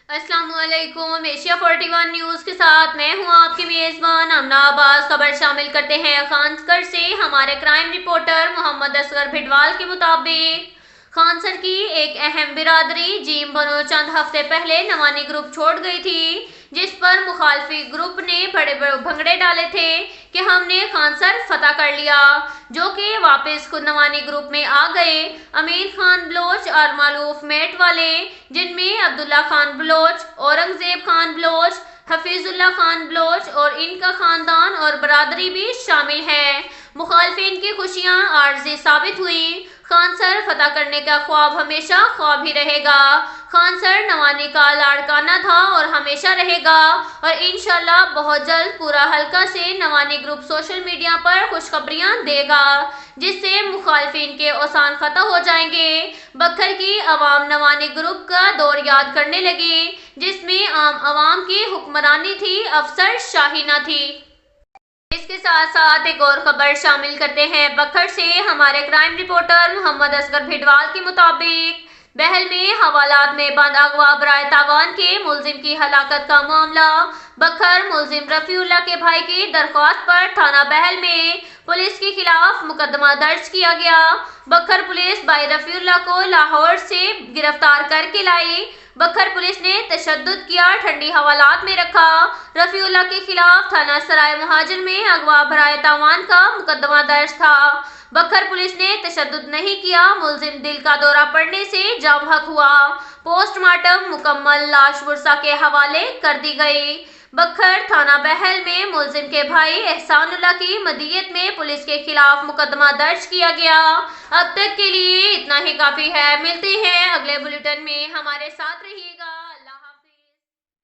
अस्सलाम वालेकुम। Asia 41 news के साथ मैं हूं आपकी मेज़बान अमना अब्बास। खबर शामिल करते हैं खानसर से। हमारे क्राइम रिपोर्टर मोहम्मद असगर भिडवाल के मुताबिक खानसर की एक अहम बिरादरी जीम बनो चंद हफ्ते पहले नवानी ग्रुप छोड़ गई थी, जिस पर मुखालफी ग्रुप ने बड़े भंगड़े डाले थे कि हमने खानसर फतह कर लिया, जो कि वापस खुद नवानी ग्रुप में आ गए। अमीर खान बलोच और मालूफ मेट वाले, जिनमें अब्दुल्ला खान बलोच, औरंगजेब खान बलोच, हफीजुल्लाह खान बलोच और इनका खानदान और बरादरी भी शामिल है। मुखालफिन की खुशियां आर्जी साबित हुई। खानसर फतह करने का ख्वाब हमेशा ख्वाब ही रहेगा। खानसर नवानी का लाड़काना था और हमेशा रहेगा, और इंशाल्लाह बहुत जल्द पूरा हल्का से नवानी ग्रुप सोशल मीडिया पर खुशखबरियां देगा, जिससे मुखालफिन के औसान खत्म हो जाएंगे। बखर की अवाम नवानी ग्रुप का दौर याद करने लगी, जिसमें आम अवाम की हुक्मरानी थी, अफसर शाही न थी। इसके साथ साथ एक और खबर शामिल करते हैं बखर से। हमारे क्राइम रिपोर्टर मोहम्मद असगर भिडवाल के मुताबिक बहल में हवालात में बंद अगवा बराए तावान के मुलजिम की हलाकत का मामला। बखर मुलजिम रफीउल्लाह के भाई की दरख्वास्त पर थाना बहल में पुलिस के खिलाफ मुकदमा दर्ज किया गया। बखर पुलिस भाई रफीउल्लाह को लाहौर से गिरफ्तार करके लाई। बखर पुलिस ने तशद्दुद किया, ठंडी हवालात में रखा। रफीउल्लाह के खिलाफ थाना सराय मुहाजिर में अगवा बराए तावान का मुकदमा दर्ज था। बखर पुलिस ने तशद्दुद नहीं किया, मुलजिम दिल का दौरा पड़ने से जाम हक हुआ। पोस्टमार्टम मुकम्मल, लाश वर्षा के हवाले कर दी गई। बखर थाना बहल में मुलजिम के भाई एहसानुल्लाह की मदियत में पुलिस के खिलाफ मुकदमा दर्ज किया गया। अब तक के लिए इतना ही काफी है। मिलते हैं अगले बुलेटिन में, हमारे साथ रहिएगा।